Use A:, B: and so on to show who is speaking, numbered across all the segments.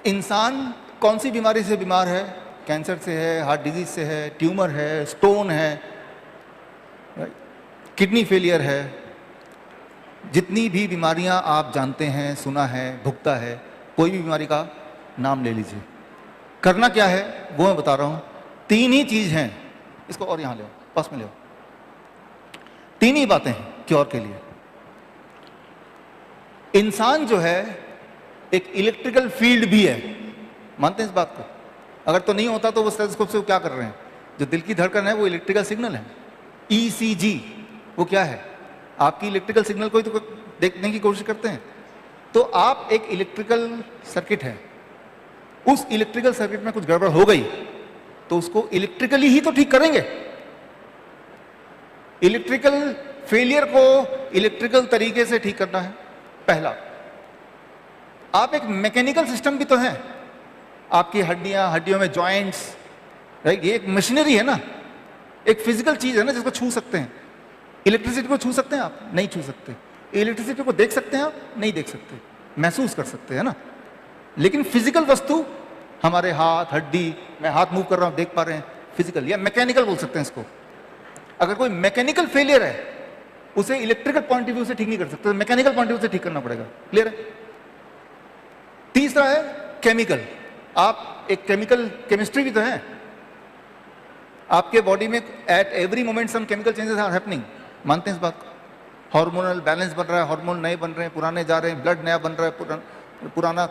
A: इंसान कौन सी बीमारी से बीमार है? कैंसर से है, हार्ट डिजीज से है, ट्यूमर है, स्टोन है, किडनी फेलियर है, जितनी भी बीमारियां आप जानते हैं, सुना है, भुगता है, कोई भी बीमारी का नाम ले लीजिए। करना क्या है वो मैं बता रहा हूं। तीन ही चीज हैं, इसको और यहां ले पास में ले। तीन ही बातें हैं क्योर के लिए। इंसान जो है एक इलेक्ट्रिकल फील्ड भी है, मानते हैं इस बात को? अगर तो नहीं होता तो वो स्टेथोस्कोप से क्या कर रहे हैं? जो दिल की धड़कन है वो इलेक्ट्रिकल सिग्नल है। ECG वो क्या है? आपकी इलेक्ट्रिकल सिग्नल को ही तो देखने की कोशिश करते हैं। तो आप एक इलेक्ट्रिकल सर्किट है, उस इलेक्ट्रिकल सर्किट में कुछ गड़बड़ हो गई तो उसको इलेक्ट्रिकली ही तो ठीक करेंगे। इलेक्ट्रिकल फेलियर को इलेक्ट्रिकल तरीके से ठीक करना है पहला। आप एक मैकेनिकल सिस्टम भी तो है, आपकी हड्डियों में जॉइंट्स, राइट? ये एक मशीनरी है ना, एक फिजिकल चीज है ना जिसको छू सकते हैं। इलेक्ट्रिसिटी को छू सकते हैं आप? नहीं छू सकते। इलेक्ट्रिसिटी को देख सकते हैं आप? नहीं देख सकते। महसूस कर सकते हैं ना। लेकिन फिजिकल वस्तु, हमारे हाथ, हड्डी, मैं हाथ मूव कर रहा हूं, देख पा रहे हैं, फिजिकल या मैकेनिकल बोल सकते हैं इसको। अगर कोई मैकेनिकल फेलियर है उसे इलेक्ट्रिकल पॉइंट ऑफ व्यू से ठीक नहीं कर सकते, तो मैकेनिकल पॉइंट ऑफ व्यू से ठीक करना पड़ेगा। क्लियर है? तीसरा है केमिकल। आप एक केमिकल केमिस्ट्री भी तो है आपके बॉडी में। At every moment some chemical changes are happening, मानते हैं इस बात को? हार्मोनल बैलेंस बन रहा है, हार्मोन नए बन रहे हैं, पुराने जा रहे हैं, ब्लड नया बन रहा है, पुराना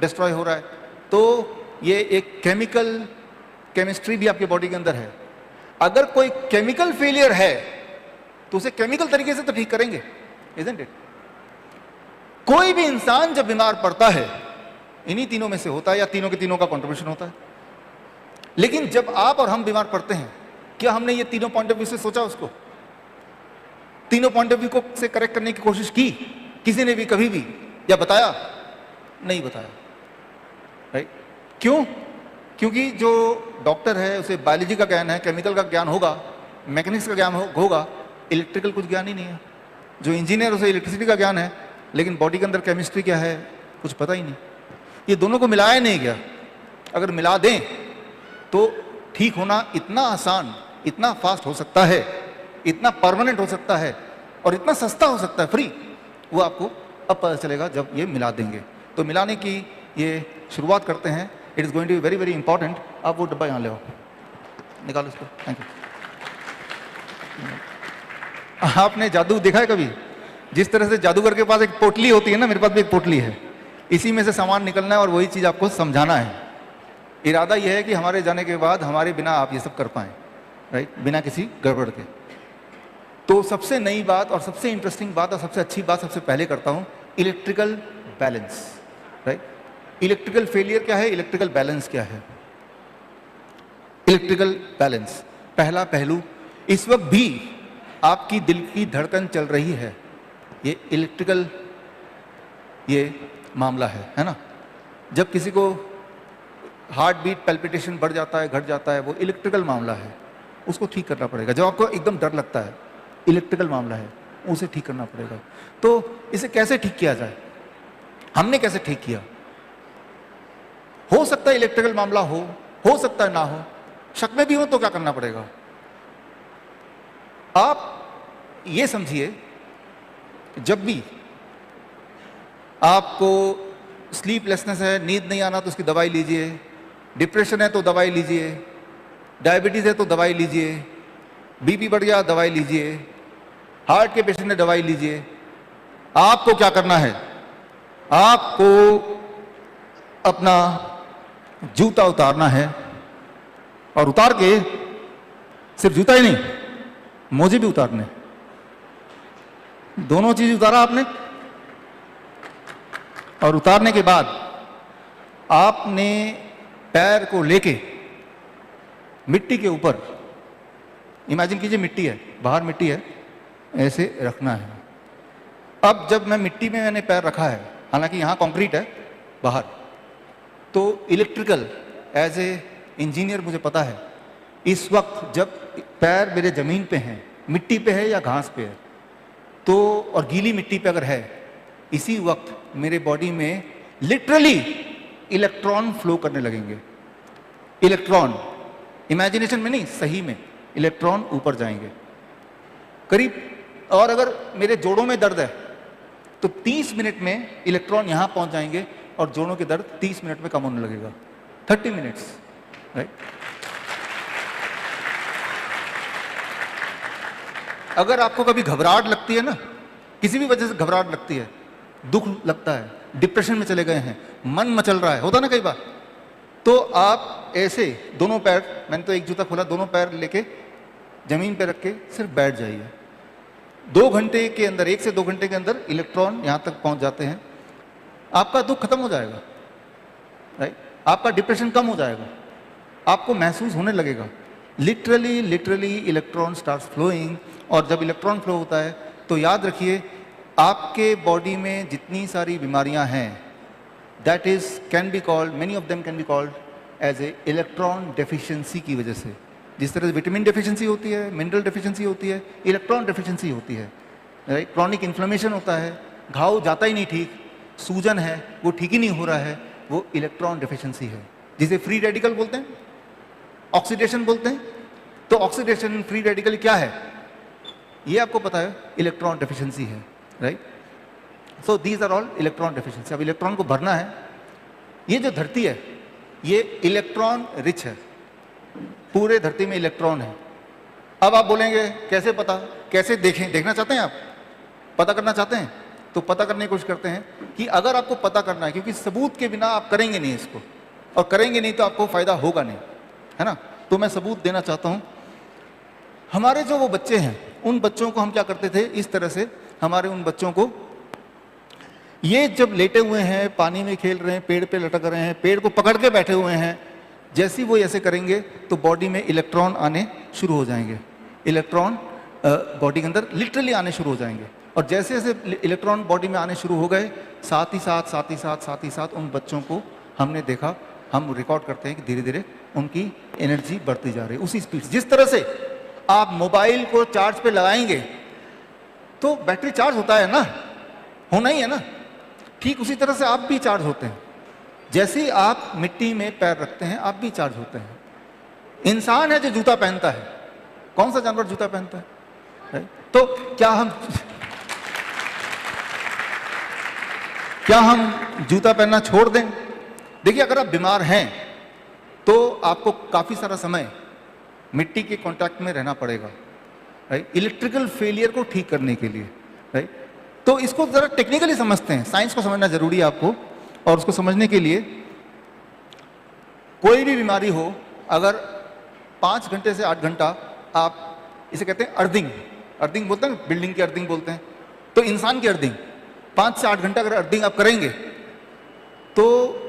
A: डिस्ट्रॉय हो रहा है। तो ये एक केमिकल केमिस्ट्री भी आपके बॉडी के अंदर है। अगर कोई केमिकल फेलियर है तो उसे केमिकल तरीके से तो ठीक करेंगे, इजंट इट? कोई भी इंसान जब बीमार पड़ता है इन्हीं तीनों में से होता है, या तीनों के तीनों का कंट्रीब्यूशन होता है। लेकिन जब आप और हम बीमार पड़ते हैं, क्या हमने ये तीनों पॉइंट ऑफ व्यू से सोचा उसको? तीनों पॉइंट ऑफ व्यू को से करेक्ट करने की कोशिश की किसी ने भी कभी भी? या बताया? नहीं बताया, राइट? क्यों? क्योंकि जो डॉक्टर है उसे बायोलॉजी का ज्ञान है, केमिकल का ज्ञान होगा, मैकेनिक्स का ज्ञान होगा, इलेक्ट्रिकल कुछ ज्ञान ही नहीं है। जो इंजीनियर उसे इलेक्ट्रिसिटी का ज्ञान है, लेकिन बॉडी के अंदर केमिस्ट्री क्या है कुछ पता ही नहीं। ये दोनों को मिलाया नहीं गया। अगर मिला दें तो ठीक होना इतना आसान, इतना फास्ट हो सकता है, इतना परमानेंट हो सकता है, और इतना सस्ता हो सकता है, फ्री। वो आपको अब पता चलेगा जब ये मिला देंगे। तो मिलाने की ये शुरुआत करते हैं। It is going to be very very important. आप वो डब्बा यहाँ ले आओ, निकालो इसको। Thank you. आपने जादू देखा है कभी? जिस तरह से जादूगर के पास एक पोटली होती है ना, मेरे पास भी एक पोटली है, इसी में से सामान निकलना है और वही चीज आपको समझाना है। इरादा यह है कि हमारे जाने के बाद हमारे बिना आप ये सब कर पाएं, राइट? बिना किसी गड़बड़ के। तो सबसे नई बात और सबसे इंटरेस्टिंग बात और सबसे अच्छी बात सबसे पहले करता हूं, electrical balance, right? Electrical failure क्या है, इलेक्ट्रिकल बैलेंस क्या है? इलेक्ट्रिकल बैलेंस, पहला पहलू, इस वक्त भी आपकी दिल की धड़कन चल रही है, ये इलेक्ट्रिकल ये मामला है ना? जब किसी को हार्ट बीट पैल्पिटेशन बढ़ जाता है, घट जाता है, वो इलेक्ट्रिकल मामला है, उसको ठीक करना पड़ेगा। जब आपको एकदम डर लगता है, इलेक्ट्रिकल मामला है, उसे ठीक करना पड़ेगा। तो इसे कैसे ठीक किया जाए? हमने कैसे ठीक किया? हो सकता है इलेक्ट्रिकल मामला हो सकता है ना हो, शक में भी हो तो क्या करना पड़ेगा? आप ये समझिए, जब भी आपको स्लीपलेसनेस है, नींद नहीं आना, तो उसकी दवाई लीजिए। डिप्रेशन है तो दवाई लीजिए, डायबिटीज है तो दवाई लीजिए, बीपी बढ़ गया दवाई लीजिए, हार्ट के पेशेंट है दवाई लीजिए। आपको क्या करना है? आपको अपना जूता उतारना है, और उतार के सिर्फ जूता ही नहीं, मोजे भी उतारने, दोनों चीज उतारा आपने। और उतारने के बाद आपने पैर को लेके मिट्टी के ऊपर, इमेजिन कीजिए मिट्टी है, बाहर मिट्टी है, ऐसे रखना है। अब जब मैं मिट्टी में मैंने पैर रखा है, हालांकि यहाँ कंक्रीट है बाहर, तो इलेक्ट्रिकल एज ए इंजीनियर मुझे पता है, इस वक्त जब पैर मेरे जमीन पे हैं, मिट्टी पे है या घास पे है, तो और गीली मिट्टी पे अगर है, इसी वक्त मेरे बॉडी में लिटरली इलेक्ट्रॉन फ्लो करने लगेंगे। इलेक्ट्रॉन, इमेजिनेशन में नहीं, सही में इलेक्ट्रॉन ऊपर जाएंगे करीब। और अगर मेरे जोड़ों में दर्द है तो 30 मिनट में इलेक्ट्रॉन यहां पहुंच जाएंगे और जोड़ों के दर्द 30 मिनट में कम होने लगेगा। 30 मिनट्स, राइट। अगर आपको कभी घबराहट लगती है ना, किसी भी वजह से घबराहट लगती है, दुख लगता है, डिप्रेशन में चले गए हैं, मन मचल रहा है, होता ना कई बार, तो आप ऐसे दोनों पैर, मैंने तो एक जूता खोला, दोनों पैर लेके जमीन पे रख के सिर्फ बैठ जाइए। 2 घंटे के अंदर, 1 से 2 घंटे के अंदर इलेक्ट्रॉन यहां तक पहुंच जाते हैं, आपका दुख खत्म हो जाएगा, राइट। आपका डिप्रेशन कम हो जाएगा, आपको महसूस होने लगेगा लिटरली इलेक्ट्रॉन स्टार्ट्स फ्लोइंग। और जब इलेक्ट्रॉन फ्लो होता है तो याद रखिए, आपके बॉडी में जितनी सारी बीमारियां हैं, that is can be called, many of them can be called as a electron deficiency की वजह से। जिस तरह से विटामिन डेफिशिएंसी होती है, मिनरल डेफिशिएंसी होती है, इलेक्ट्रॉन डेफिशिएंसी होती है, राइट। क्रॉनिक इन्फ्लेमेशन होता है, घाव जाता ही नहीं ठीक, सूजन है वो ठीक ही नहीं हो रहा है, वो इलेक्ट्रॉन डेफिशिएंसी है, जिसे फ्री रेडिकल बोलते हैं, ऑक्सीडेशन बोलते हैं। तो ऑक्सीडेशन, फ्री रेडिकल क्या है ये आपको पता है, इलेक्ट्रॉन डेफिशिएंसी है, right. So these are all electron deficiency. अब इलेक्ट्रॉन को भरना है। ये जो धरती है ये इलेक्ट्रॉन रिच है, पूरे धरती में इलेक्ट्रॉन है। अब आप बोलेंगे कैसे पता, कैसे देखें, देखना चाहते हैं आप, पता करना चाहते हैं, तो पता करने की कोशिश करते हैं कि अगर आपको पता करना है, क्योंकि सबूत के बिना आप करेंगे नहीं इसको, और करेंगे नहीं तो आपको फायदा होगा नहीं, है ना। तो मैं सबूत देना चाहता हूं। हमारे जो वो बच्चे हैं, उन बच्चों को हम क्या करते थे, इस तरह से हमारे उन बच्चों को, ये जब लेटे हुए हैं, पानी में खेल रहे हैं, पेड़ पे लटक रहे हैं, पेड़ को पकड़ के बैठे हुए हैं, जैसे ही वो ऐसे करेंगे तो बॉडी में इलेक्ट्रॉन आने शुरू हो जाएंगे। इलेक्ट्रॉन बॉडी के अंदर लिटरली आने शुरू हो जाएंगे। और जैसे जैसे इलेक्ट्रॉन बॉडी में आने शुरू हो गए, साथ ही साथ उन बच्चों को हमने देखा, हम रिकॉर्ड करते हैं कि धीरे धीरे उनकी एनर्जी बढ़ती जा रही है उसी स्पीड से। जिस तरह से आप मोबाइल को चार्ज पे लगाएंगे तो बैटरी चार्ज होता है ना, होना ही है ना, ठीक उसी तरह से आप भी चार्ज होते हैं। जैसे ही आप मिट्टी में पैर रखते हैं आप भी चार्ज होते हैं। इंसान है जो जूता पहनता है, कौन सा जानवर जूता पहनता है? तो क्या हम जूता पहनना छोड़ दें? देखिए, अगर आप बीमार हैं तो आपको काफी सारा समय मिट्टी के कांटेक्ट में रहना पड़ेगा, राइट, इलेक्ट्रिकल फेलियर को ठीक करने के लिए, राइट। तो इसको जरा टेक्निकली समझते हैं, साइंस को समझना जरूरी है आपको। और उसको समझने के लिए, कोई भी बीमारी हो, अगर 5 घंटे से 8 घंटा आप, इसे कहते हैं अर्थिंग बोलते हैं, बिल्डिंग की अर्थिंग बोलते हैं, तो इंसान की अर्थिंग 5 से 8 घंटा अगर अर्थिंग आप करेंगे तो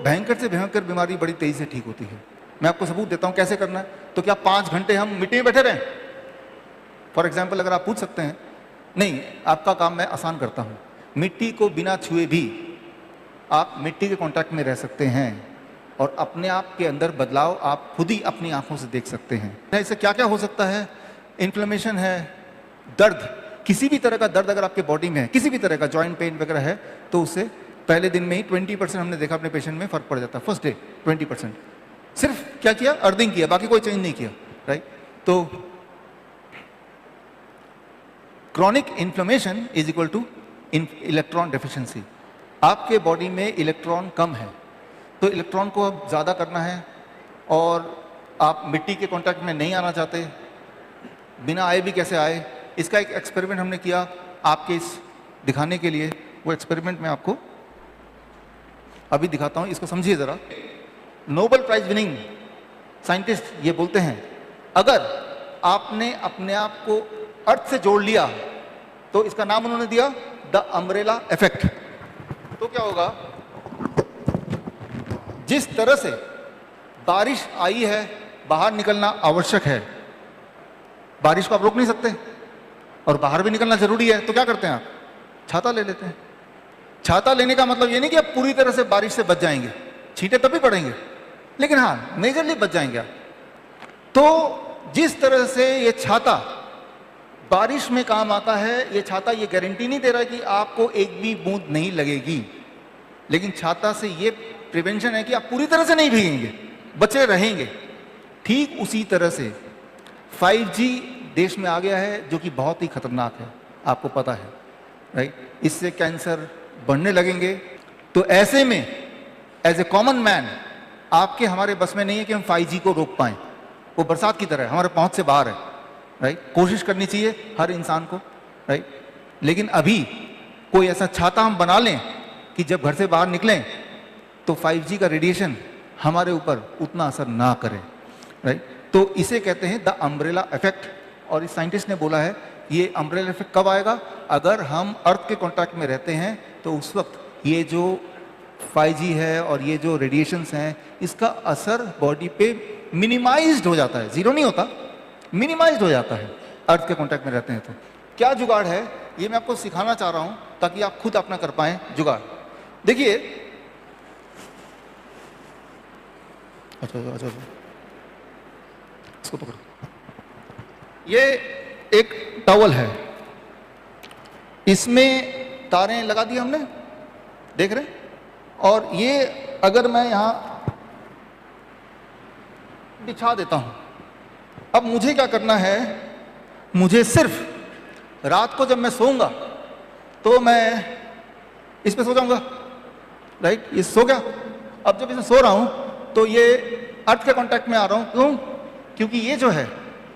A: भयंकर से भयंकर बीमारी बड़ी तेजी से ठीक होती है। मैं आपको सबूत देता हूं कैसे करना है। तो क्या 5 घंटे हम मिट्टी में बैठे रहें? फॉर एग्जाम्पल, अगर आप पूछ सकते हैं, नहीं, आपका काम मैं आसान करता हूं, मिट्टी को बिना छुए भी आप मिट्टी के कांटेक्ट में रह सकते हैं और अपने आप के अंदर बदलाव आप खुद ही अपनी आंखों से देख सकते हैं। इससे क्या क्या हो सकता है? इन्फ्लेमेशन है, दर्द, किसी भी तरह का दर्द अगर आपके बॉडी में है, किसी भी तरह का जॉइंट पेन वगैरह है, तो उससे पहले दिन में ही 20% हमने देखा अपने पेशेंट में फर्क पड़ जाता है। First day 20%। सिर्फ क्या किया? अर्थिंग किया, बाकी कोई चेंज नहीं किया, राइट। तो chronic inflammation is equal two electron deficiency. आपके बॉडी में इलेक्ट्रॉन कम है, तो इलेक्ट्रॉन को अब ज़्यादा करना है, और आप मिट्टी के कांटेक्ट में नहीं आना चाहते, बिना आए भी कैसे आए, इसका एक एक्सपेरिमेंट हमने किया आपके इस दिखाने के लिए। वो एक्सपेरिमेंट में आपको अभी दिखाता हूँ, इसको समझिए ज़रा। नोबेल प्राइज विनिंग साइंटिस्ट ये बोलते हैं, अगर आपने अपने आप को अर्थ से जोड़ लिया, तो इसका नाम उन्होंने दिया द अम्ब्रेला इफेक्ट। तो क्या होगा? जिस तरह से बारिश आई है, बाहर निकलना आवश्यक है, बारिश को आप रोक नहीं सकते, और बाहर भी निकलना जरूरी है, तो क्या करते हैं आप? छाता ले लेते हैं। छाता लेने का मतलब ये नहीं कि आप पूरी तरह से बारिश से बच जाएंगे, छींटे तभी पड़ेंगे, लेकिन हाँ, मेजरली बच जाएंगे आप। तो जिस तरह से ये छाता बारिश में काम आता है, ये छाता ये गारंटी नहीं दे रहा है कि आपको एक भी बूंद नहीं लगेगी, लेकिन छाता से ये प्रिवेंशन है कि आप पूरी तरह से नहीं भीगेंगे, बचे रहेंगे। ठीक उसी तरह से 5G देश में आ गया है जो कि बहुत ही खतरनाक है, आपको पता है, राइट? इससे कैंसर बढ़ने लगेंगे। तो ऐसे में एज ए कॉमन मैन आपके हमारे बस में नहीं है कि हम 5G को रोक पाएं। वो बरसात की तरह है, हमारे पहुंच से बाहर है, राइट? कोशिश करनी चाहिए हर इंसान को, राइट? लेकिन अभी कोई ऐसा छाता हम बना लें कि जब घर से बाहर निकलें तो 5G का रेडिएशन हमारे ऊपर उतना असर ना करे, राइट? तो इसे कहते हैं द अम्ब्रेला इफेक्ट। और इस साइंटिस्ट ने बोला है ये अम्ब्रेला इफेक्ट कब आएगा? अगर हम अर्थ के कांटेक्ट में रहते हैं तो उस वक्त ये जो 5G है और ये जो रेडिएशंस हैं इसका असर बॉडी पे मिनिमाइज्ड हो जाता है, जीरो नहीं होता, मिनिमाइज्ड हो जाता है अर्थ के कांटेक्ट में रहते हैं। तो क्या जुगाड़ है ये मैं आपको सिखाना चाह रहा हूं ताकि आप खुद अपना कर पाएं जुगाड़। देखिए, अच्छा, इसको पकड़ो। ये एक टॉवल है, इसमें तारें लगा दी हमने, देख रहे हैं? और ये अगर मैं यहां बिछा देता हूं, अब मुझे क्या करना है? मुझे सिर्फ रात को जब मैं सोऊंगा तो मैं इस पे सो जाऊंगा, राइट? ये सो गया। अब जब इसे सो रहा हूं तो ये अर्थ के कांटेक्ट में आ रहा हूं। क्यों? क्योंकि ये जो है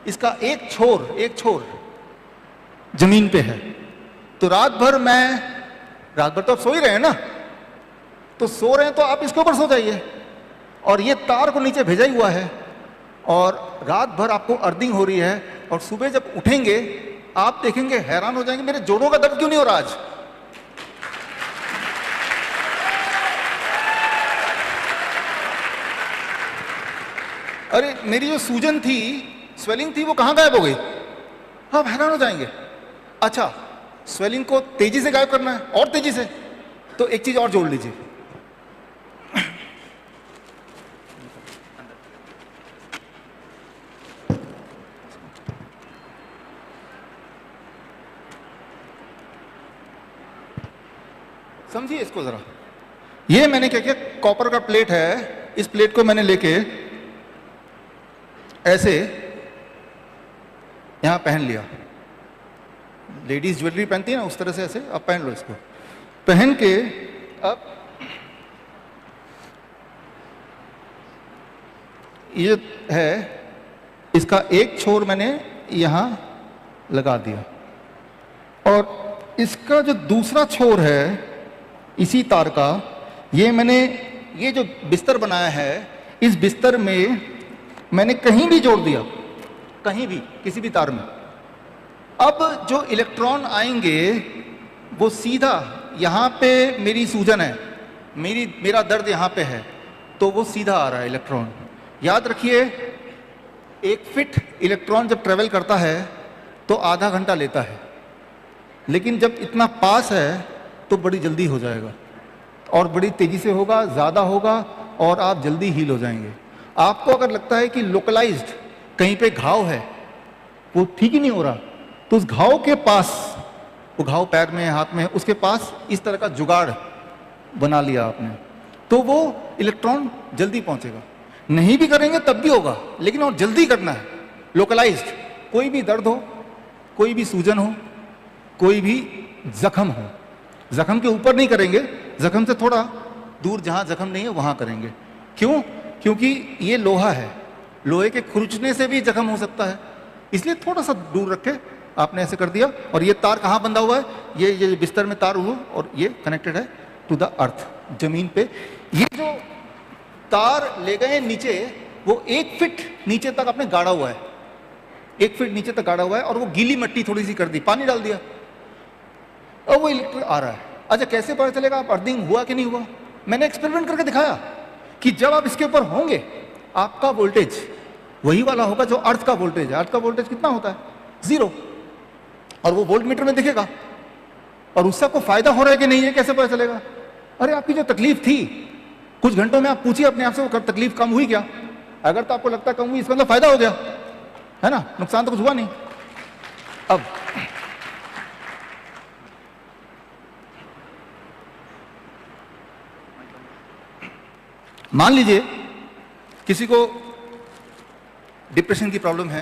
A: इसका एक छोर जमीन पे है। तो रात भर तो आप सो ही रहे हैं ना, तो सो रहे हैं तो आप इसके ऊपर सो जाइए। और ये तार को नीचे भेजा ही हुआ है और रात भर आपको अर्थिंग हो रही है। और सुबह जब उठेंगे आप देखेंगे, हैरान हो जाएंगे, मेरे जोड़ों का दर्द क्यों नहीं हो रहा आज? अरे मेरी जो सूजन थी, स्वेलिंग थी, वो कहां गायब हो गई? आप हैरान हो जाएंगे। अच्छा, स्वेलिंग को तेजी से गायब करना है, और तेजी से, तो एक चीज और जोड़ लीजिए। समझिए इसको जरा। ये मैंने क्या किया, कॉपर का प्लेट है, इस प्लेट को मैंने लेके ऐसे यहां पहन लिया। लेडीज ज्वेलरी पहनती है ना, उस तरह से ऐसे अब पहन लो इसको। पहन के अब ये है, इसका एक छोर मैंने यहां लगा दिया और इसका जो दूसरा छोर है इसी तार का, ये मैंने ये जो बिस्तर बनाया है इस बिस्तर में मैंने कहीं भी जोड़ दिया, कहीं भी, किसी भी तार में। अब जो इलेक्ट्रॉन आएंगे वो सीधा यहाँ पे, मेरी सूजन है, मेरा दर्द यहाँ पे है, तो वो सीधा आ रहा है इलेक्ट्रॉन। याद रखिए, एक फिट इलेक्ट्रॉन जब ट्रेवल करता है तो आधा घंटा लेता है, लेकिन जब इतना पास है तो बड़ी जल्दी हो जाएगा और बड़ी तेजी से होगा, ज़्यादा होगा और आप जल्दी हील हो जाएंगे। आपको अगर लगता है कि लोकलाइज्ड कहीं पे घाव है, वो ठीक ही नहीं हो रहा, तो उस घाव के पास, वो घाव पैर में, हाथ में, उसके पास इस तरह का जुगाड़ बना लिया आपने, तो वो इलेक्ट्रॉन जल्दी पहुंचेगा। नहीं भी करेंगे तब भी होगा, लेकिन और जल्दी करना है। लोकलाइज्ड, कोई भी दर्द हो, कोई भी सूजन हो, कोई भी जख्म हो, जख्म के ऊपर नहीं करेंगे, जख्म से थोड़ा दूर, जहां जख्म नहीं है वहां करेंगे। क्यों? क्योंकि ये लोहा है, लोहे के खुरचने से भी जख्म हो सकता है, इसलिए थोड़ा सा दूर रखे आपने ऐसे कर दिया। और ये तार कहां बंधा हुआ है? ये बिस्तर में तार हुआ और ये कनेक्टेड है टू द अर्थ, जमीन पे। ये जो तार ले गए नीचे, वो 1 फीट नीचे तक आपने गाड़ा हुआ है, 1 फीट नीचे तक गाड़ा हुआ है, और वो गीली मिट्टी थोड़ी सी कर दी, पानी डाल दिया, और वो इलेक्ट्रिक आ रहा है। अच्छा, कैसे पता चलेगा आप अर्थिंग हुआ कि नहीं हुआ? मैंने एक्सपेरिमेंट करके दिखाया कि जब आप इसके ऊपर होंगे, आपका वोल्टेज वही वाला होगा जो अर्थ का वोल्टेज है। अर्थ का वोल्टेज कितना होता है? 0, और वो वोल्ट मीटर में दिखेगा। और उससे आपको फायदा हो रहा है कि नहीं है कैसे पता चलेगा? अरे आपकी जो तकलीफ थी कुछ घंटों में, आप पूछिए अपने आप से, वो तकलीफ कम हुई क्या? अगर तो आपको लगता है कम हुई, इसका मतलब फायदा हो गया है ना, नुकसान तो कुछ हुआ नहीं। अब मान लीजिए किसी को डिप्रेशन की प्रॉब्लम है,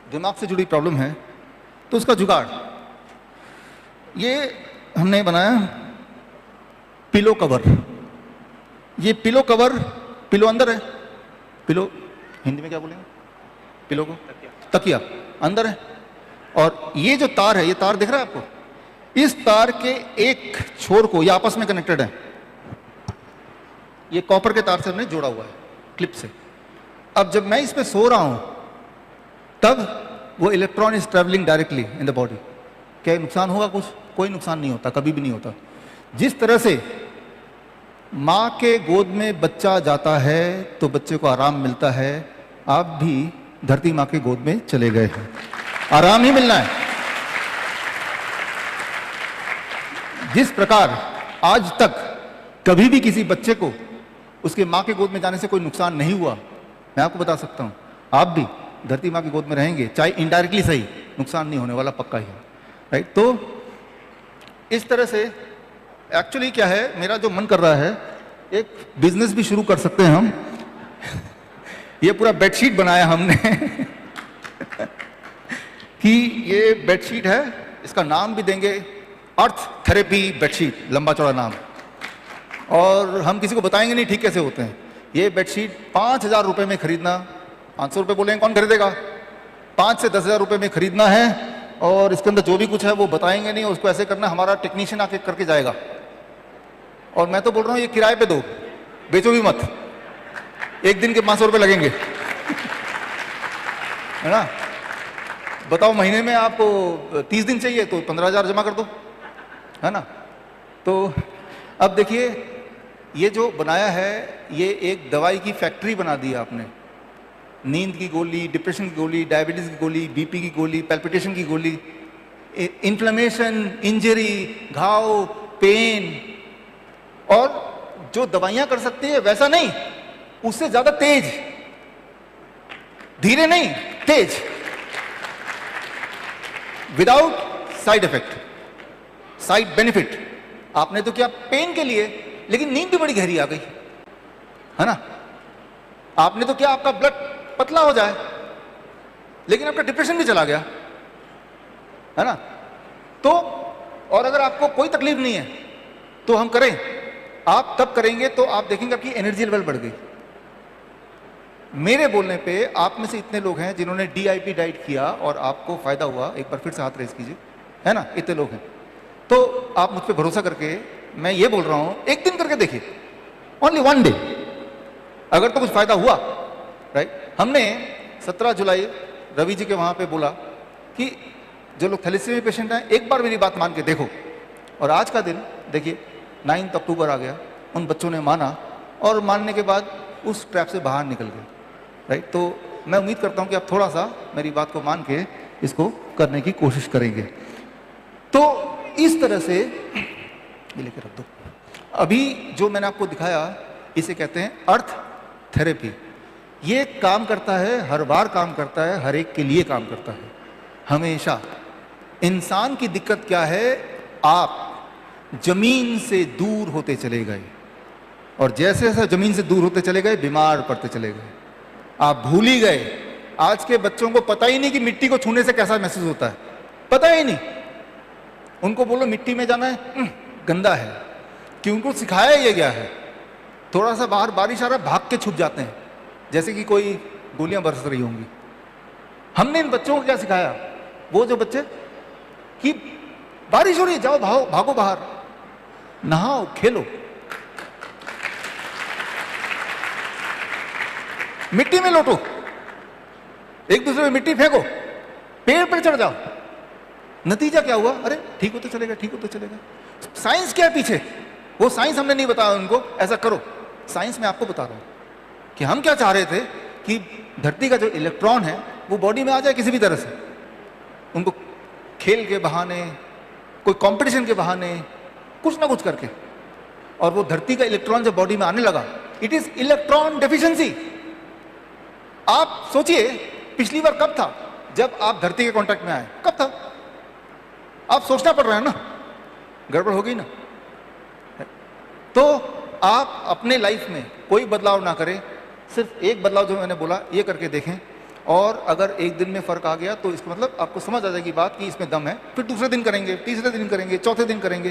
A: दिमाग से जुड़ी प्रॉब्लम है, तो उसका जुगाड़ ये हमने बनाया पिलो कवर। ये पिलो कवर, पिलो अंदर है, पिलो हिंदी में क्या बोलेंगे, पिलो को तकिया अंदर है, और ये जो तार है, ये तार दिख रहा है आपको, इस तार के एक छोर को, ये आपस में कनेक्टेड है, ये कॉपर के तार से हमने जोड़ा हुआ है क्लिप से। अब जब मैं इस पे सो रहा हूं तब वो electron is travelling directly in the body. क्या नुकसान होगा? कुछ कोई नुकसान नहीं होता, कभी भी नहीं होता। जिस तरह से माँ के गोद में बच्चा जाता है तो बच्चे को आराम मिलता है, आप भी धरती माँ के गोद में चले गए हैं, आराम ही मिलना है। जिस प्रकार आज तक कभी भी किसी बच्चे को उसके माँ के गोद में जाने से कोई नुकसान नहीं हुआ, मैं आपको बता सकता हूं, आप भी धरती माँ की गोद में रहेंगे, चाहे इनडायरेक्टली सही, नुकसान नहीं होने वाला, पक्का ही है, राइट। तो इस तरह से एक्चुअली क्या है, मेरा जो मन कर रहा है, एक बिजनेस भी शुरू कर सकते हैं हम। ये पूरा बेडशीट बनाया हमने कि ये बेडशीट है, इसका नाम भी देंगे अर्थ थेरेपी बेडशीट, लंबा चौड़ा नाम, और हम किसी को बताएंगे नहीं ठीक कैसे होते हैं। ये बेडशीट 5,000 रुपए में खरीदना, 500 रुपए बोलेंगे कौन खरीदेगा, 5 से 10,000 रुपए में खरीदना है, और इसके अंदर जो भी कुछ है वो बताएंगे नहीं, उसको ऐसे करना, हमारा टेक्नीशियन आके करके जाएगा। और मैं तो बोल रहा हूँ ये किराए पे दो, बेचो भी मत, एक दिन के 500 रुपए लगेंगे है ना। बताओ महीने में आपको 30 दिन चाहिए तो 15,000 जमा कर दो, है ना। तो अब देखिए ये जो बनाया है, ये एक दवाई की फैक्ट्री बना दी आपने। नींद की गोली, डिप्रेशन की गोली, डायबिटीज की गोली, बीपी की गोली, पैल्पिटेशन की गोली, इन्फ्लेमेशन, इंजरी, घाव, पेन, और जो दवाइयां कर सकती है वैसा नहीं, उससे ज्यादा तेज, धीरे नहीं, तेज, without side effect, side benefit. आपने तो क्या पेन के लिए, लेकिन नींद भी बड़ी गहरी आ गई, है ना। आपने तो क्या आपका ब्लड पतला हो जाए, लेकिन आपका डिप्रेशन भी चला गया, है ना। तो और अगर आपको कोई तकलीफ नहीं है तो हम करें, आप तब करेंगे तो आप देखेंगे आपकी एनर्जी लेवल बढ़ गई। मेरे बोलने पे आप में से इतने लोग हैं जिन्होंने DIP डाइट किया और आपको फायदा हुआ, एक बार फिर से हाथ रेस कीजिए, है ना, इतने लोग हैं। तो आप मुझ पे भरोसा करके, मैं ये बोल रहा हूं, एक दिन करके देखिए, ओनली 1 डे, अगर तो कुछ फायदा हुआ, राइट। हमने 17 जुलाई रवि जी के वहां पे बोला कि जो लोग थैलेसीमिया पेशेंट हैं, एक बार मेरी बात मान के देखो, और आज का दिन देखिए 9 अक्टूबर आ गया, उन बच्चों ने माना, और मानने के बाद उस ट्रैप से बाहर निकल गए, राइट। तो मैं उम्मीद करता हूं कि आप थोड़ा सा मेरी बात को मान के इसको करने की कोशिश करेंगे। तो इस तरह से ये लेकर रख दो। अभी जो मैंने आपको दिखाया, इसे कहते हैं अर्थ थेरेपी। ये काम करता है, हर बार काम करता है, हर एक के लिए काम करता है, हमेशा। इंसान की दिक्कत क्या है, आप जमीन से दूर होते चले गए, और जैसे जैसे जमीन से दूर होते चले गए, बीमार पड़ते चले गए, आप भूल ही गए। आज के बच्चों को पता ही नहीं कि मिट्टी को छूने से कैसा महसूस होता है, पता ही नहीं। उनको बोलो मिट्टी में जाना है, गंदा है, कि उनको सिखाया ये गया है। थोड़ा सा बाहर बारिश आ रहा है, भाग के छुप जाते हैं, जैसे कि कोई गोलियां बरस रही होंगी। हमने इन बच्चों को क्या सिखाया, वो जो बच्चे कि बारिश हो रही है, जाओ भागो, भागो बाहर, नहाओ, खेलो, मिट्टी में लोटो, एक दूसरे में मिट्टी फेंको, पेड़ पर चढ़ जाओ। नतीजा क्या हुआ, अरे ठीक होते चलेगा, ठीक होते चलेगा। साइंस क्या है पीछे, वो साइंस हमने नहीं बताया उनको, ऐसा करो। साइंस में आपको बता रहा हूं कि हम क्या चाह रहे थे कि धरती का जो इलेक्ट्रॉन है वो बॉडी में आ जाए किसी भी तरह से। उनको खेल के बहाने, कोई कंपटीशन के बहाने, कुछ ना कुछ करके, और वो धरती का इलेक्ट्रॉन जब बॉडी में आने लगा, इट इज इलेक्ट्रॉन डेफिशिएंसी। आप सोचिए पिछली बार कब था जब आप धरती के कांटेक्ट में आए, कब था? आप सोचना पड़ रहा है ना, गड़बड़ हो गई ना। तो आप अपने लाइफ में कोई बदलाव ना करें, सिर्फ एक बदलाव जो मैंने बोला ये करके देखें, और अगर एक दिन में फ़र्क आ गया तो इसका मतलब आपको समझ आ जाएगी बात कि इसमें दम है। फिर दूसरे दिन करेंगे, तीसरे दिन करेंगे, चौथे दिन करेंगे।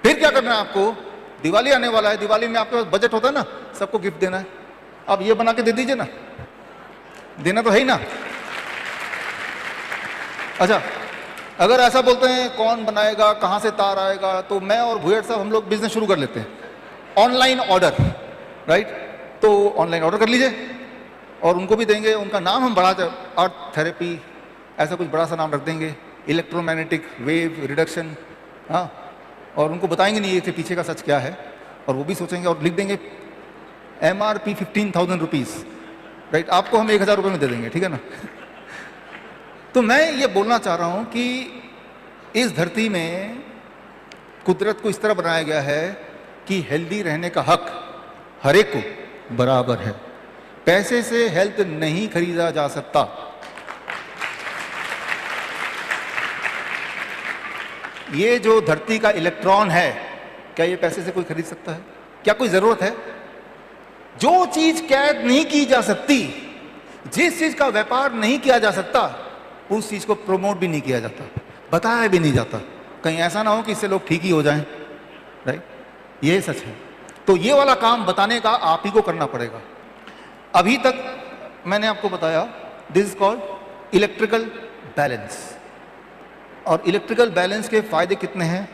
A: फिर क्या करना है आपको, दिवाली आने वाला है, दिवाली में आपके पास बजट होता है ना, सबको गिफ्ट देना है, अब ये बना के दे दीजिए ना, देना तो है ही ना। अच्छा, अगर ऐसा बोलते हैं कौन बनाएगा, कहाँ से तार आएगा, तो मैं और भुयड़ साहब हम लोग बिजनेस शुरू कर लेते हैं, ऑनलाइन ऑर्डर, राइट। तो ऑनलाइन ऑर्डर कर लीजिए और उनको भी देंगे, उनका नाम हम बढ़ा दें, अर्थ थेरेपी, ऐसा कुछ बड़ा सा नाम रख देंगे, इलेक्ट्रोमैग्नेटिक वेव रिडक्शन, हाँ, और उनको बताएंगे नहीं ये पीछे का सच क्या है, और वो भी सोचेंगे और लिख देंगे MRP 15,000 रुपीज़, राइट। आपको हम 1,000 रुपये में दे देंगे, ठीक है ना। तो मैं ये बोलना चाह रहा हूँ कि इस धरती में कुदरत को इस तरह बनाया गया है कि हेल्दी रहने का हक हर एक को बराबर है। पैसे से हेल्थ नहीं खरीदा जा सकता। ये जो धरती का इलेक्ट्रॉन है, क्या ये पैसे से कोई खरीद सकता है? क्या कोई जरूरत है? जो चीज कैद नहीं की जा सकती, जिस चीज का व्यापार नहीं किया जा सकता, उस चीज को प्रमोट भी नहीं किया जाता, बताया भी नहीं जाता। कहीं ऐसा ना हो कि इससे लोग ठीक ही हो जाएं, राइट। ये सच है। तो ये वाला काम बताने का आप ही को करना पड़ेगा। अभी तक मैंने आपको बताया this is called electrical balance, और इलेक्ट्रिकल बैलेंस के फायदे कितने हैं,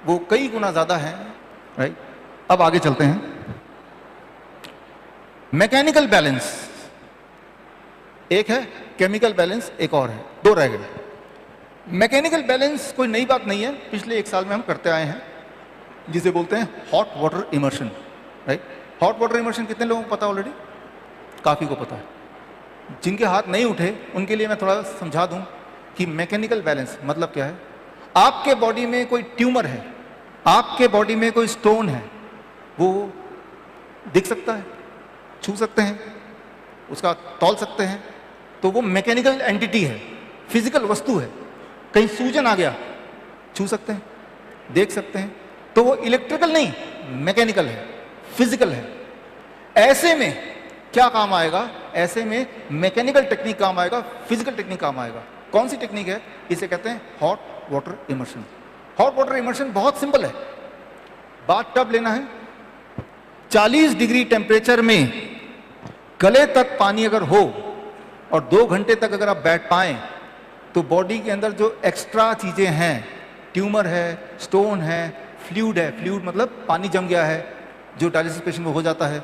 A: वो कई गुना ज्यादा हैं, राइट। अब आगे चलते हैं। मैकेनिकल बैलेंस एक है, केमिकल बैलेंस एक और है, दो रह गए। मैकेनिकल बैलेंस कोई नई बात नहीं है, पिछले 1 साल में हम करते आए हैं, जिसे बोलते हैं hot water immersion, right. Hot water immersion कितने लोगों को पता ऑलरेडी? काफ़ी को पता है। जिनके हाथ नहीं उठे उनके लिए मैं थोड़ा समझा दूं कि मैकेनिकल बैलेंस मतलब क्या है। आपके बॉडी में कोई ट्यूमर है, आपके बॉडी में कोई स्टोन है, वो दिख सकता है, छू सकते हैं, उसका तौल सकते हैं, तो वो मैकेनिकल एंटिटी है, फिजिकल वस्तु है। कहीं सूजन आ गया, छू सकते हैं, देख सकते हैं, तो वो इलेक्ट्रिकल नहीं, मैकेनिकल है, फिजिकल है। ऐसे में क्या काम आएगा? ऐसे में मैकेनिकल टेक्निक काम आएगा, फिजिकल टेक्निक काम आएगा। कौन सी टेक्निक है? इसे कहते हैं hot water immersion. Hot water immersion बहुत सिंपल है। बाथ टब लेना है, 40 डिग्री टेम्परेचर में गले तक पानी अगर हो और 2 घंटे तक अगर आप बैठ पाएं, तो बॉडी के अंदर जो एक्स्ट्रा चीजें हैं, ट्यूमर है, स्टोन है, फ्लूइड है, फ्लूइड मतलब पानी जम गया है, जो डायलिसिस पेशेंट में हो जाता है,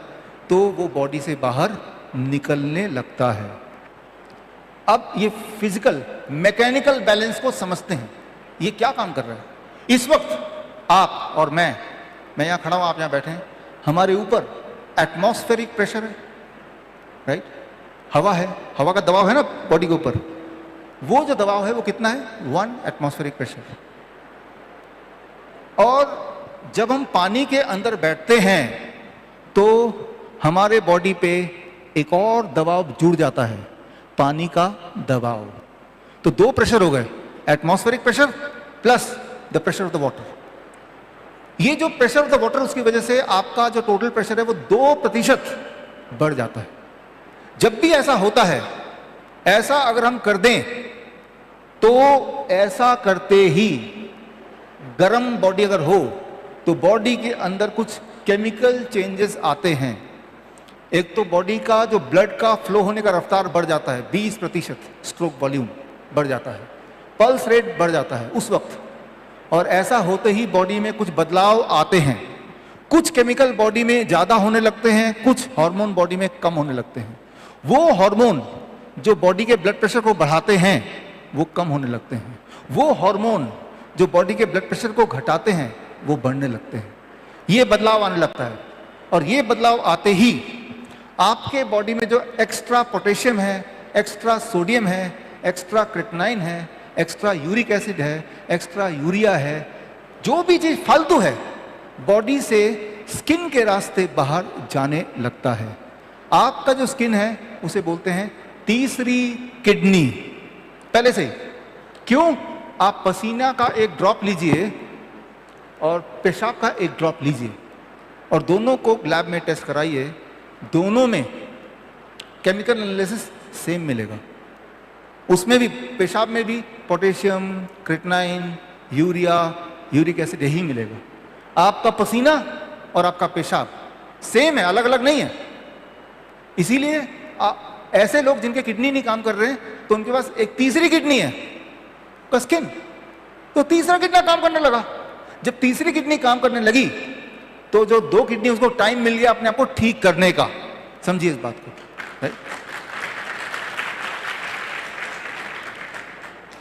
A: तो वो बॉडी से बाहर निकलने लगता है। अब ये फिजिकल मैकेनिकल बैलेंस को समझते हैं, ये क्या काम कर रहा है। इस वक्त आप और मैं यहाँ खड़ा हूं, आप यहाँ बैठे हैं, हमारे ऊपर एटमॉस्फेरिक प्रेशर है, राइट। हवा है, हवा का दबाव है ना बॉडी के ऊपर, वो जो दबाव है वो कितना है? 1 एटमॉस्फेरिक प्रेशर। और जब हम पानी के अंदर बैठते हैं तो हमारे बॉडी पे एक और दबाव जुड़ जाता है, पानी का दबाव। तो 2 प्रेशर हो गए, atmospheric pressure plus the pressure of the water. ये जो प्रेशर ऑफ द वाटर, उसकी वजह से आपका जो टोटल प्रेशर है वो 2% बढ़ जाता है। जब भी ऐसा होता है, ऐसा अगर हम कर दें तो ऐसा करते ही गर्म बॉडी अगर हो तो बॉडी के अंदर कुछ केमिकल चेंजेस आते हैं। एक तो बॉडी का जो ब्लड का फ्लो होने का रफ्तार बढ़ जाता है 20%, स्ट्रोक वॉल्यूम बढ़ जाता है, पल्स रेट बढ़ जाता है उस वक्त। और ऐसा होते ही बॉडी में कुछ बदलाव आते हैं, कुछ केमिकल बॉडी में ज़्यादा होने लगते हैं, कुछ हार्मोन बॉडी में कम होने लगते हैं। वो हार्मोन जो बॉडी के ब्लड प्रेशर को बढ़ाते हैं वो कम होने लगते हैं, वो हार्मोन जो बॉडी के ब्लड प्रेशर को घटाते हैं वो बढ़ने लगते हैं। ये बदलाव आने लगता है, और ये बदलाव आते ही आपके बॉडी में जो एक्स्ट्रा पोटेशियम है, एक्स्ट्रा सोडियम है, एक्स्ट्रा क्रिएटिनिन है, एक्स्ट्रा यूरिक एसिड है, एक्स्ट्रा यूरिया है, जो भी चीज फालतू है, बॉडी से स्किन के रास्ते बाहर जाने लगता है। आपका जो स्किन है उसे बोलते हैं तीसरी किडनी, पहले से। क्यों? आप पसीना का एक ड्रॉप लीजिए और पेशाब का एक ड्रॉप लीजिए, और दोनों को लैब में टेस्ट कराइए, दोनों में केमिकल एनालिसिस सेम मिलेगा। उसमें भी, पेशाब में भी potassium, creatinine, urea, uric acid यही मिलेगा। आपका पसीना और आपका पेशाब सेम है, अलग अलग नहीं है। इसीलिए ऐसे लोग जिनके किडनी नहीं काम कर रहे हैं तो उनके पास एक तीसरी किडनी है, स्किन, तो तीसरा किडनी काम करने लगा। जब तीसरी किडनी काम करने लगी तो जो दो किडनी, उसको टाइम मिल गया अपने आप को ठीक करने का। समझिए इस बात को।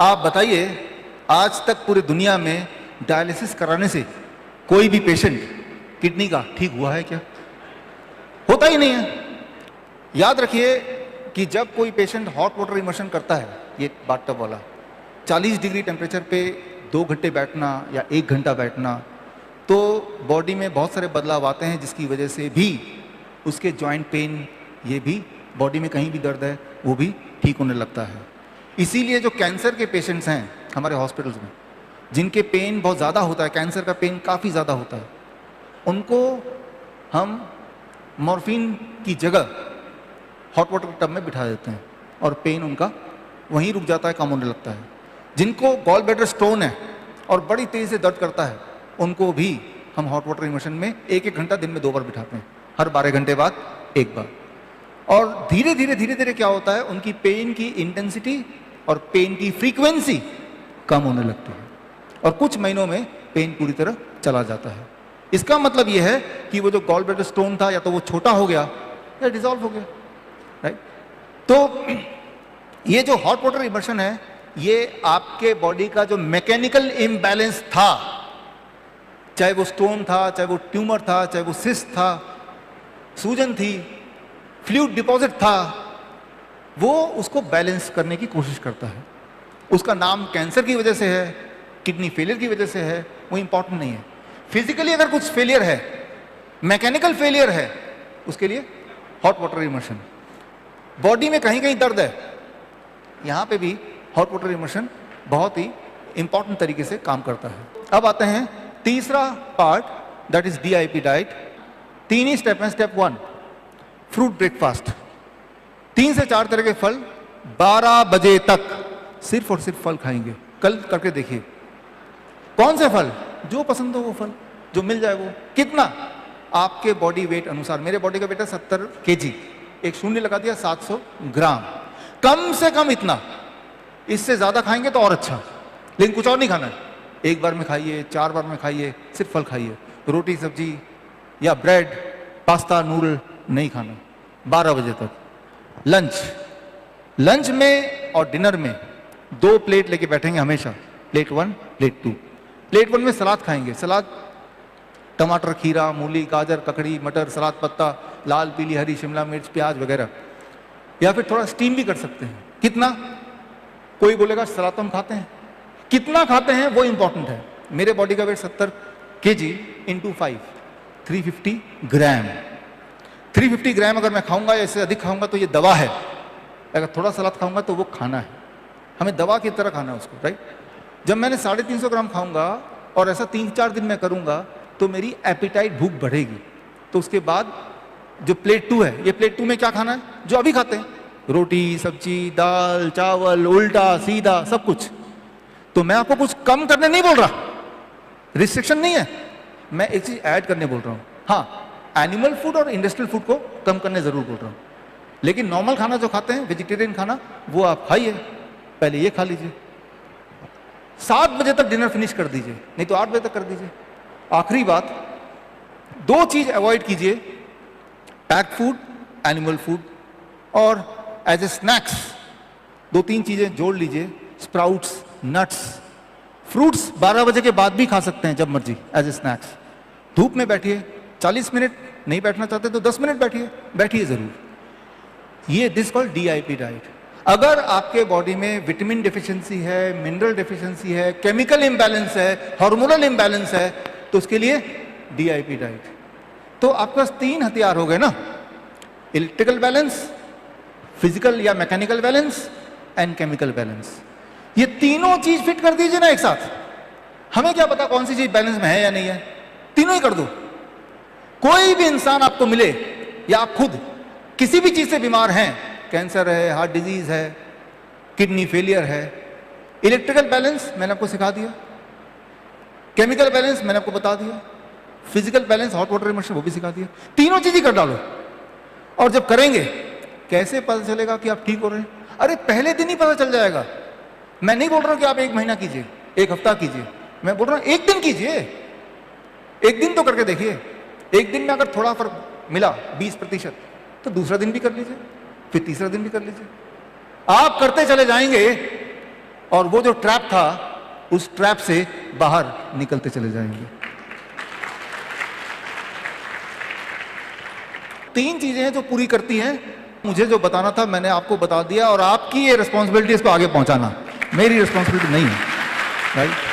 A: आप बताइए, आज तक पूरी दुनिया में डायलिसिस कराने से कोई भी पेशेंट किडनी का ठीक हुआ है क्या? होता ही नहीं है। याद रखिए कि जब कोई पेशेंट हॉट वाटर इमर्शन करता है, ये बाथटब वाला, 40 डिग्री टेम्परेचर पे 2 घंटे बैठना या 1 घंटा बैठना, तो बॉडी में बहुत सारे बदलाव आते हैं, जिसकी वजह से भी उसके जॉइंट पेन, ये भी बॉडी में कहीं भी दर्द है वो भी ठीक होने लगता है। इसीलिए जो कैंसर के पेशेंट्स हैं हमारे हॉस्पिटल्स में, जिनके पेन बहुत ज़्यादा होता है, कैंसर का पेन काफ़ी ज़्यादा होता है, उनको हम मॉर्फिन की जगह हॉट वाटर टब में बिठा देते हैं और पेन उनका वहीं रुक जाता है, कम होने लगता है। जिनको गॉल ब्लैडर स्टोन है और बड़ी तेज़ी से दर्द करता है, उनको भी हम हॉट वाटर इमर्शन में 1-1 घंटा दिन में 2 बार बिठाते हैं, हर 12 घंटे बाद 1 बार। और धीरे धीरे क्या होता है, उनकी पेन की इंटेंसिटी और पेन की फ्रीक्वेंसी कम होने लगती है और कुछ महीनों में पेन पूरी तरह चला जाता है। इसका मतलब यह है कि वो जो गॉल ब्लैडर स्टोन था, या तो वो छोटा हो गया या डिसॉल्व हो गया, राइट। तो ये जो हॉट वाटर इमर्शन है, ये आपके बॉडी का जो मैकेनिकल इम्बैलेंस था, चाहे वो स्टोन था, चाहे वो ट्यूमर था, चाहे वो सिस्ट था, सूजन थी, फ्लूइड डिपॉजिट था, वो उसको बैलेंस करने की कोशिश करता है। उसका नाम कैंसर की वजह से है, किडनी फेलियर की वजह से है, वो इंपॉर्टेंट नहीं है। फिजिकली अगर कुछ फेलियर है, मैकेनिकल फेलियर है, उसके लिए हॉट वाटर इमर्शन। बॉडी में कहीं कहीं दर्द है, यहाँ पे भी हॉट वाटर इमर्शन बहुत ही इंपॉर्टेंट तरीके से काम करता है। अब आते हैं तीसरा part, that is DIP diet. 3 ही स्टेप हैं। Step 1, fruit breakfast. 3 से 4 तरह के फल 12 बजे तक सिर्फ और सिर्फ फल खाएंगे। कल करके देखिए, कौन से फल, जो पसंद हो वो फल, जो मिल जाए वो। कितना? आपके बॉडी वेट अनुसार। मेरे बॉडी का वेट है 70 kg, एक शून्य लगा दिया, 700 ग्राम। कम से कम इतना, इससे ज्यादा खाएंगे तो और अच्छा, लेकिन कुछ और नहीं खाना है। 1 बार में खाइए, 4 बार में खाइए, सिर्फ फल खाइए। रोटी सब्जी या ब्रेड, पास्ता, नूडल नहीं खाना। 12 बजे तक। लंच में और डिनर में 2 प्लेट लेके बैठेंगे हमेशा, प्लेट 1, प्लेट 2। प्लेट 1 में सलाद खाएंगे। सलाद टमाटर, खीरा, मूली, गाजर, ककड़ी, मटर, सलाद पत्ता, लाल, पीली, हरी, शिमला मिर्च, प्याज वगैरह। या फिर थोड़ा स्टीम भी कर सकते हैं। कितना? कोई बोलेगा सलाद तो हम खाते हैं, कितना खाते हैं वो इंपॉर्टेंट है। मेरे बॉडी का वेट 70 kg इंटू 5, 350 ग्राम। 350 ग्राम अगर मैं खाऊंगा या इससे अधिक खाऊंगा तो ये दवा है। अगर थोड़ा सलाद खाऊंगा तो वो खाना है, हमें दवा की तरह खाना है उसको, राइट। जब मैंने 350 ग्राम खाऊंगा और ऐसा 3-4 दिन में करूंगा तो मेरी एपिटाइट, भूख बढ़ेगी। तो उसके बाद जो प्लेट 2 है, ये प्लेट 2 में क्या खाना है? जो अभी खाते हैं, रोटी, सब्जी, दाल, चावल, उल्टा सीधा सब कुछ। तो मैं आपको कुछ कम करने नहीं बोल रहा, रिस्ट्रिक्शन नहीं है, मैं एक चीज ऐड करने बोल रहा हूं। हाँ, एनिमल फूड और इंडस्ट्रियल फूड को कम करने जरूर बोल रहा हूं, लेकिन नॉर्मल खाना जो खाते हैं, वेजिटेरियन खाना, वो आप खाइए। पहले ये खा लीजिए, 7 बजे तक डिनर फिनिश कर दीजिए, नहीं तो 8 बजे तक कर दीजिए। आखिरी बात, 2 चीज अवॉइड कीजिए, पैक्ड फूड, एनिमल फूड, और एज ए स्नैक्स 2-3 चीजें जोड़ लीजिए, स्प्राउट्स, नट्स, फ्रूट्स 12 बजे के बाद भी खा सकते हैं जब मर्जी, एज ए स्नैक्स। धूप में बैठिए, 40 मिनट, नहीं बैठना चाहते तो 10 मिनट बैठिए जरूर। ये दिस कॉल्ड DIP डाइट। अगर आपके बॉडी में विटामिन डेफिशिएंसी है, मिनरल डेफिशिएंसी है, केमिकल इम्बैलेंस है, हार्मोनल इम्बैलेंस है, तो उसके लिए DIP डाइट। तो आपके पास 3 हथियार हो गए ना, इलेक्ट्रिकल बैलेंस, फिजिकल या mechanical balance, and chemical balance. ये तीनों चीज फिट कर दीजिए ना एक साथ। हमें क्या पता कौन सी चीज बैलेंस में है या नहीं है, तीनों ही कर दो। कोई भी इंसान आपको मिले या आप खुद किसी भी चीज से बीमार हैं, कैंसर है, हार्ट डिजीज है, किडनी फेलियर है, इलेक्ट्रिकल बैलेंस मैंने आपको सिखा दिया, केमिकल बैलेंस मैंने आपको बता दिया, physical balance hot water immersion वो भी सिखा दिया। तीनों चीज ही कर डालो। और जब करेंगे कैसे पता चलेगा कि आप ठीक हो रहे हैं? अरे पहले दिन ही पता चल जाएगा। मैं नहीं बोल रहा हूं कि आप 1 महीना कीजिए, 1 हफ्ता कीजिए, मैं बोल रहा हूं 1 दिन कीजिए। 1 दिन तो करके देखिए। 1 दिन में अगर थोड़ा फर्क मिला 20% तो दूसरा दिन भी कर लीजिए, फिर तीसरा दिन भी कर लीजिए। आप करते चले जाएंगे और वो जो ट्रैप था उस ट्रैप से बाहर निकलते चले जाएंगे। 3 चीजें हैं जो पूरी करती हैं। मुझे जो बताना था मैंने आपको बता दिया और आपकी ये रिस्पॉन्सिबिलिटी इसको आगे पहुंचाना, मेरी रिस्पॉन्सिबिलिटी नहीं है, राइट?